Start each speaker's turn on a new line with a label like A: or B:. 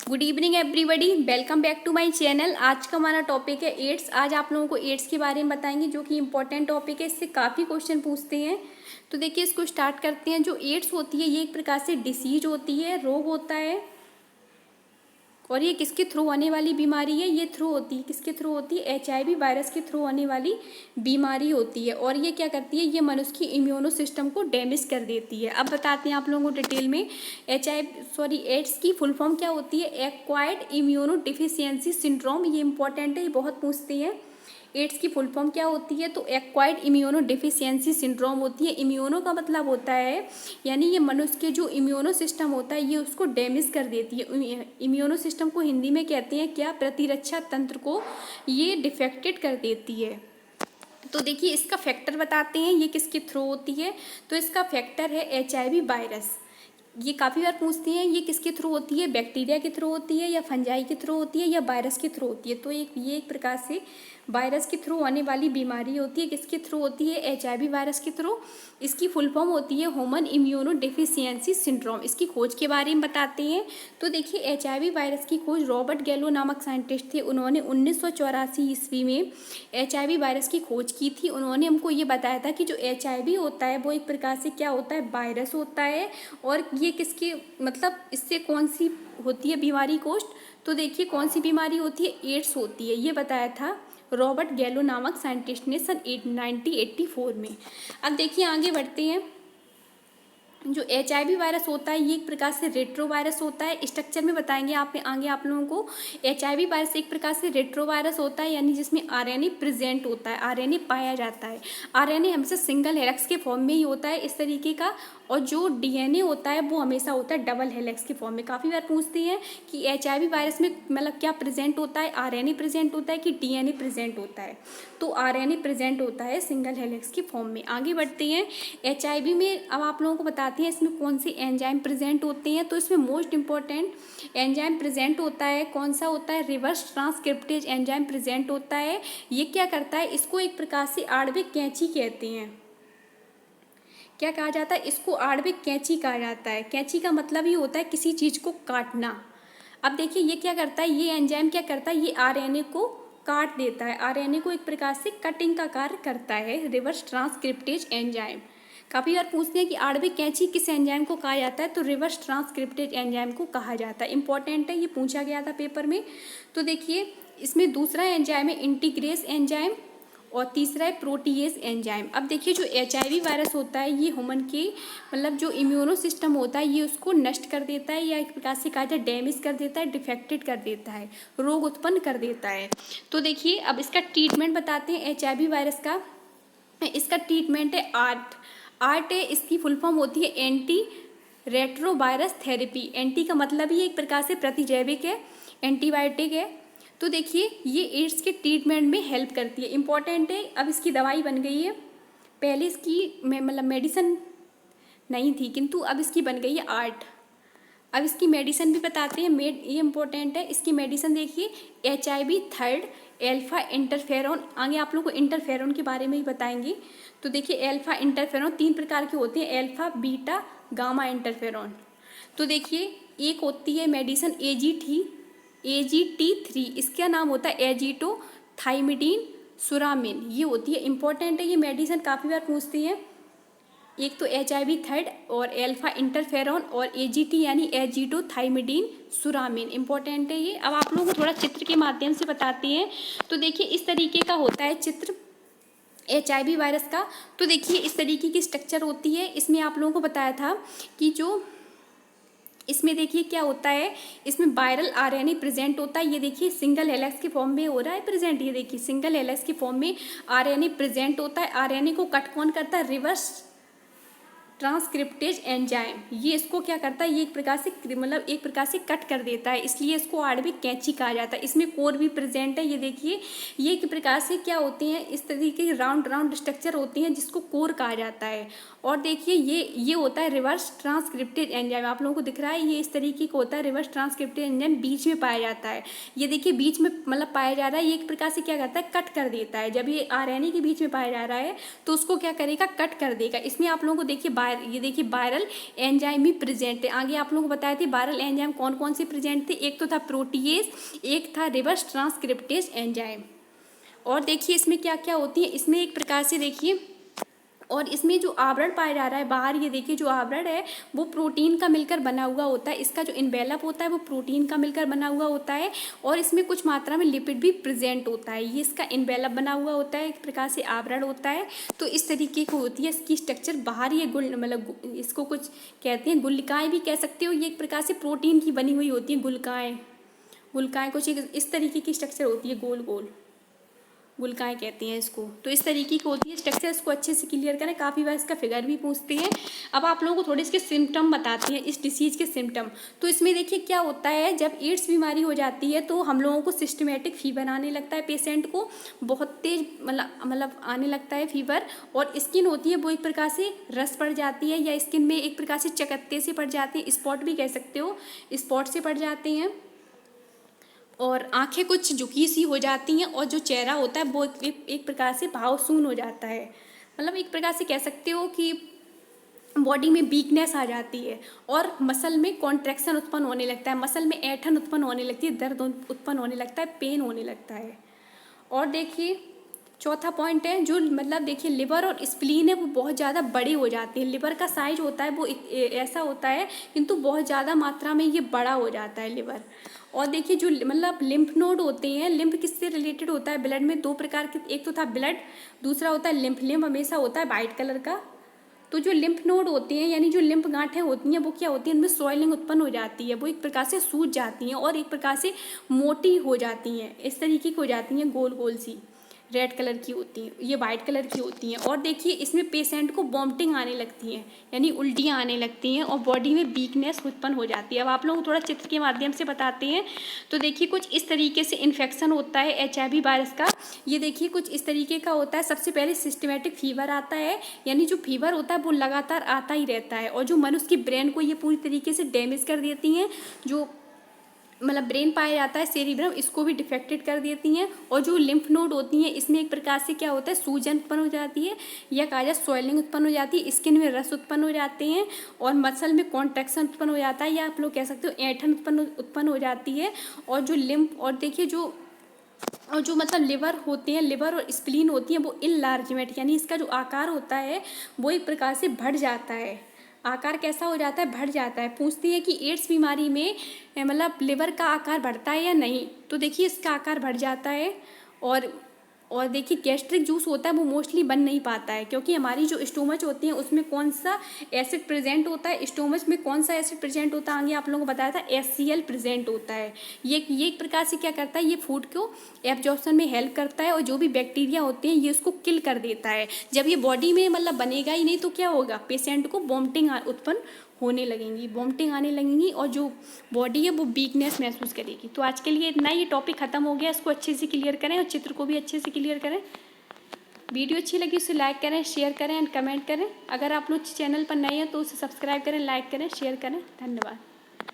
A: Good evening everybody, welcome back to my channel. आज का हमारा टॉपिक है एड्स। आज आप लोगों को एड्स के बारे में बताएंगे, जो कि इंपॉर्टेंट टॉपिक है। इससे काफ़ी क्वेश्चन पूछते हैं। तो देखिए, इसको स्टार्ट करते हैं। जो एड्स होती है, ये एक प्रकार से डिसीज होती है, रोग होता है। और ये किसके थ्रू आने वाली बीमारी है? ये थ्रू होती है, किसके थ्रू होती है? HIV वायरस के थ्रू आने वाली बीमारी होती है। और ये क्या करती है? ये मनुष्य की इम्यूनो सिस्टम को डैमेज कर देती है। अब बताते हैं आप लोगों को डिटेल में। एड्स की फुल फॉर्म क्या होती है? Acquired immuno deficiency syndrome. ये इंपॉर्टेंट है, ये बहुत पूछते हैं। एड्स की फुल फॉर्म क्या होती है? तो एक्वायर्ड इम्यूनो डिफिशियंसी सिंड्रोम होती है। इम्यूनो का मतलब होता है, यानी ये मनुष्य के जो इम्यूनो सिस्टम होता है, ये उसको डैमेज कर देती है। इम्यूनो सिस्टम को हिंदी में कहते हैं क्या? प्रतिरक्षा तंत्र को ये डिफेक्टेड कर देती है। तो देखिए, इसका फैक्टर बताते हैं, ये किसके थ्रू होती है? तो इसका फैक्टर है HIV वायरस। ये काफ़ी बार पूछते हैं, ये किसके थ्रू होती है? बैक्टीरिया के थ्रू होती है, या फंजाई के थ्रू होती है, या वायरस के थ्रू होती है? तो ये एक प्रकार से वायरस के थ्रू आने वाली बीमारी होती है। किसके थ्रू होती है? HIV वायरस के थ्रू। इसकी फुल फॉर्म होती है ह्यूमन इम्यूनो डिफिशियंसी सिंड्रोम। इसकी खोज के बारे में बताते हैं। तो देखिए, HIV वायरस की खोज रॉबर्ट गैलो नामक साइंटिस्ट थे। उन्होंने 1984 ईस्वी में HIV वायरस की खोज की थी। उन्होंने हमको ये बताया था कि जो HIV होता है, वो एक प्रकार से क्या होता है? वायरस होता है। और ये किसके मतलब इससे कौन सी होती है बीमारी कोस्ट? तो देखिए, कौन सी बीमारी होती है? एड्स होती है। ये बताया था रॉबर्ट गैलो नामक साइंटिस्ट ने सन 1984 में। अब देखिए, आगे बढ़ते हैं। जो HIV वायरस होता है, ये एक प्रकार से रेट्रो वायरस होता है। स्ट्रक्चर में बताएंगे आगे आप लोगों को। HIV वायरस एक प्रकार से रेट्रो वायरस होता है, यानी जिसमें RNA प्रेजेंट होता है, RNA पाया जाता है। RNA हमेशा सिंगल हेलिक्स के फॉर्म में ही होता है, इस तरीके का। और जो DNA होता है, वो हमेशा होता है डबल हेलिक्स के फॉर्म में। काफ़ी बार पूछते हैं कि HIV वायरस में मतलब क्या प्रेजेंट होता है? RNA प्रेजेंट होता है कि DNA प्रेजेंट होता है? तो RNA प्रेजेंट होता है सिंगल हेलिक्स के फॉर्म में। आगे बढ़ते हैं। HIV में अब आप लोगों को बताते हैं इसमें कौन से एंजाइम प्रेजेंट होते हैं। तो इसमें मोस्ट इंपॉर्टेंट एंजाइम प्रेजेंट होता है, कौन सा होता है? रिवर्स ट्रांसक्रिप्टेज एंजाइम प्रेजेंट होता है। ये क्या करता है? इसको एक प्रकार से आणविक कैंची कहते हैं। क्या कहा जाता है? इसको आणविक कैंची कहा जाता है। कैंची का मतलब ये होता है किसी चीज़ को काटना। अब देखिए, ये क्या करता है? ये एंजाइम क्या करता है? ये RNA को काट देता है। RNA को एक प्रकार से कटिंग का कार्य करता है रिवर्स ट्रांसक्रिप्टेज एंजाइम। काफ़ी बार पूछते हैं कि आणविक कैंची किस एंजाइम को कहा जाता है? तो रिवर्स ट्रांसक्रिप्टेज एंजाइम को कहा जाता है। इंपॉर्टेंट है, ये पूछा गया था पेपर में। तो देखिए, इसमें दूसरा एंजाइम है इंटीग्रेस एंजाइम, और तीसरा है प्रोटीएज एंजाइम। अब देखिए, जो HIV वायरस होता है, ये ह्यूमन के मतलब जो इम्यूनो सिस्टम होता है, ये उसको नष्ट कर देता है, या एक प्रकार से कहा जाए डैमेज कर देता है, डिफेक्टेड कर देता है, रोग उत्पन्न कर देता है। तो देखिए, अब इसका ट्रीटमेंट बताते हैं HIV वायरस का। इसका ट्रीटमेंट है आर्ट है। इसकी फुल फॉर्म होती है एंटी रेट्रोवायरस थेरेपी। एंटी का मतलब ही एक प्रकार से प्रतिजैविक है, एंटीबायोटिक है। तो देखिए, ये एड्स के ट्रीटमेंट में हेल्प करती है। इंपॉर्टेंट है। अब इसकी दवाई बन गई है। पहले इसकी मतलब मेडिसिन नहीं थी, किंतु अब इसकी बन गई है आर्ट। अब इसकी मेडिसिन भी बताते हैं। ये इंपॉर्टेंट है। इसकी मेडिसिन देखिए, HIV थर्ड एल्फा इंटरफेरॉन। आगे आप लोग को इंटरफेरॉन के बारे में ही बताएंगे। तो देखिए, एल्फा इंटरफेरॉन 3 प्रकार के होते हैं, एल्फा, बीटा, गामा इंटरफेरॉन। तो देखिए, एक होती है मेडिसिन AGT3। इसका नाम होता है एजिटोथाइमिडीन सुरामिन। ये होती है, इंपॉर्टेंट है। ये मेडिसिन काफ़ी बार पूछती है। एक तो HIV थर्ड और एल्फा इंटरफेरॉन और AGT यानी एजिटोथाइमिडीन सुरामिन। इंपॉर्टेंट है ये। अब आप लोगों को थोड़ा चित्र के माध्यम से बताते हैं। तो देखिए, इस तरीके का होता है चित्र HIV वायरस का। तो देखिए, इस तरीके की स्ट्रक्चर होती है। इसमें आप लोगों को बताया था कि जो इसमें देखिए क्या होता है, इसमें वायरल RNA प्रेजेंट होता है। ये देखिए, सिंगल हेलिक्स के फॉर्म में हो रहा है प्रेजेंट। ये देखिए, सिंगल हेलिक्स के फॉर्म में RNA प्रेजेंट होता है। RNA को कट कौन करता है? Reverse transcriptase enzyme. ये इसको क्या करता है? ये एक प्रकार से मतलब एक प्रकार से कट कर देता है, इसलिए इसको आणविक कैंची कहा जाता है। इसमें कोर भी प्रेजेंट है। ये देखिए, ये एक प्रकार से क्या होते हैं? इस तरीके के राउंड स्ट्रक्चर होते हैं, जिसको कोर कहा जाता है। और देखिए, ये होता है रिवर्स ट्रांसक्रिप्टेज एंजाइम। आप लोगों को दिख रहा है, ये इस तरीके का होता है। रिवर्स ट्रांसक्रिप्टेज एंजाइम बीच में पाया जाता है। ये देखिए, बीच में मतलब पाया जा रहा है। ये एक प्रकार से क्या करता है? कट कर देता है। जब ये RNA के बीच में पाया जा रहा है, तो उसको क्या करेगा? कट कर देगा। इसमें आप लोगों को देखिए ये देखिए वायरल एंजाइम भी प्रेजेंट है। आगे आप लोगों को बताए थे वायरल एंजाइम कौन कौन से प्रेजेंट थे, एक तो था प्रोटीएज, एक था रिवर्स ट्रांसक्रिप्टेज एंजाइम। और देखिए इसमें क्या क्या होती है, इसमें एक प्रकार से देखिए, और इसमें जो आवरण पाया जा रहा है बाहर, ये देखिए जो आवरण है वो प्रोटीन का मिलकर बना हुआ होता है, इसका जो इन्वेलप होता है वो प्रोटीन का मिलकर बना हुआ होता है, और इसमें कुछ मात्रा में लिपिड भी प्रेजेंट होता है। ये इसका इन्वेलप बना हुआ होता है, एक प्रकार से आवरण होता है। तो इस तरीके की होती है इसकी स्ट्रक्चर बाहर, ये मतलब इसको कुछ कहते हैं गुल्लिकाएँ भी कह सकते हो, ये एक प्रकार से प्रोटीन की बनी हुई होती है गुल्लिकाएँ। गुल्लिकाएँ कुछ इस तरीके की स्ट्रक्चर होती है, गोल गोल गुल्लिकाएँ कहते हैं इसको। तो इस तरीके की होती है स्ट्रक्चर, इसको अच्छे से क्लियर करें, काफ़ी बार इसका फिगर भी पूछते हैं। अब आप लोगों को थोड़े इसके सिम्टम बताते हैं, इस डिसीज़ के सिम्टम। तो इसमें देखिए क्या होता है, जब एड्स बीमारी हो जाती है तो हम लोगों को सिस्टमेटिक फीवर आने लगता है, पेशेंट को बहुत तेज मतलब आने लगता है फीवर, और स्किन होती है वो एक प्रकार से रस पड़ जाती है, या स्किन में एक प्रकार से चकत्ते से पड़ जाते हैं, स्पॉट भी कह सकते हो, स्पॉट से पड़ जाते हैं, और आंखें कुछ झुकी सी हो जाती हैं, और जो चेहरा होता है वो एक प्रकार से भावशून्य हो जाता है। मतलब एक प्रकार से कह सकते हो कि बॉडी में वीकनेस आ जाती है, और मसल में कॉन्ट्रैक्शन उत्पन्न होने लगता है, मसल में ऐंठन उत्पन्न होने लगती है, दर्द उत्पन्न होने लगता है, पेन होने लगता है। और देखिए चौथा पॉइंट है जो मतलब देखिए लिवर और स्प्लीन है वो बहुत ज़्यादा बड़े हो जाते हैं। लिवर का साइज होता है वो ऐसा होता है, किंतु बहुत ज़्यादा मात्रा में ये बड़ा हो जाता है लिवर। और देखिए जो मतलब लिम्फ नोड होते हैं, लिम्फ किससे रिलेटेड होता है, ब्लड में दो प्रकार के, एक तो था ब्लड, दूसरा होता है लिम्फ। लिम्फ हमेशा होता है वाइट कलर का। तो जो लिम्फ नोड होते हैं यानी जो लिम्फ गांठें होती हैं वो क्या होती हैं, उनमें सॉइलिंग उत्पन्न हो जाती है, वो एक प्रकार से सूज जाती हैं और एक प्रकार से मोटी हो जाती हैं, इस तरीके की हो जाती हैं, गोल गोल सी रेड कलर की होती हैं, ये वाइट कलर की होती हैं। और देखिए इसमें पेशेंट को वॉमिटिंग आने लगती है, यानी उल्टियाँ आने लगती हैं, और बॉडी में वीकनेस उत्पन्न हो जाती है। अब आप लोगों को थोड़ा चित्र के माध्यम से बताते हैं। तो देखिए कुछ इस तरीके से इन्फेक्शन होता है HIV वायरस का, ये देखिए कुछ इस तरीके का होता है। सबसे पहले सिस्टमेटिक फीवर आता है, यानी जो फीवर होता है वो लगातार आता ही रहता है, और जो मनुष्य की ब्रेन को ये पूरी तरीके से डैमेज कर देती हैं, जो मतलब ब्रेन पाया जाता है सेरिब्रम, इसको भी डिफेक्टेड कर देती हैं। और जो लिम्फ नोड होती हैं इसमें एक प्रकार से क्या होता है, सूजन उत्पन्न हो जाती है, या कहा जाए सॉइलिंग उत्पन्न हो जाती है, स्किन में रस उत्पन्न हो जाते हैं, और मसल में कॉन्ट्रैक्शन उत्पन्न हो जाता है, या आप लोग कह सकते हो ऐंठन उत्पन्न हो जाती है। और जो लिम्फ और देखिए जो मतलब लिवर होते हैं, लिवर और स्प्लीन होती हैं वो इनलार्जमेंट, यानी इसका जो आकार होता है वो एक प्रकार से बढ़ जाता है। आकार कैसा हो जाता है, बढ़ जाता है। पूछती है कि एड्स बीमारी में मतलब लिवर का आकार बढ़ता है या नहीं, तो देखिए इसका आकार बढ़ जाता है। और देखिए गैस्ट्रिक जूस होता है वो मोस्टली बन नहीं पाता है, क्योंकि हमारी जो स्टोमच होती है उसमें कौन सा एसिड प्रेजेंट होता है, स्टोमच में कौन सा एसिड प्रेजेंट होता है, आगे आप लोगों को बताया था HCl प्रेजेंट होता है। ये एक प्रकार से क्या करता है, ये फूड को एब्जॉर्प्शन में हेल्प करता है, और जो भी बैक्टीरिया होते हैं ये उसको किल कर देता है। जब ये बॉडी में मतलब बनेगा ही नहीं तो क्या होगा, पेशेंट को वॉमिटिंग उत्पन्न होने लगेंगी, वॉमिटिंग आने लगेंगी, और जो बॉडी है वो वीकनेस महसूस करेगी। तो आज के लिए इतना ही, ये टॉपिक खत्म हो गया, इसको अच्छे से क्लियर करें और चित्र को भी अच्छे से क्लियर करें। वीडियो अच्छी लगी उसे लाइक करें, शेयर करें एंड कमेंट करें। अगर आप लोग चैनल पर नए हैं तो उसे सब्सक्राइब करें, लाइक करें, शेयर करें। धन्यवाद।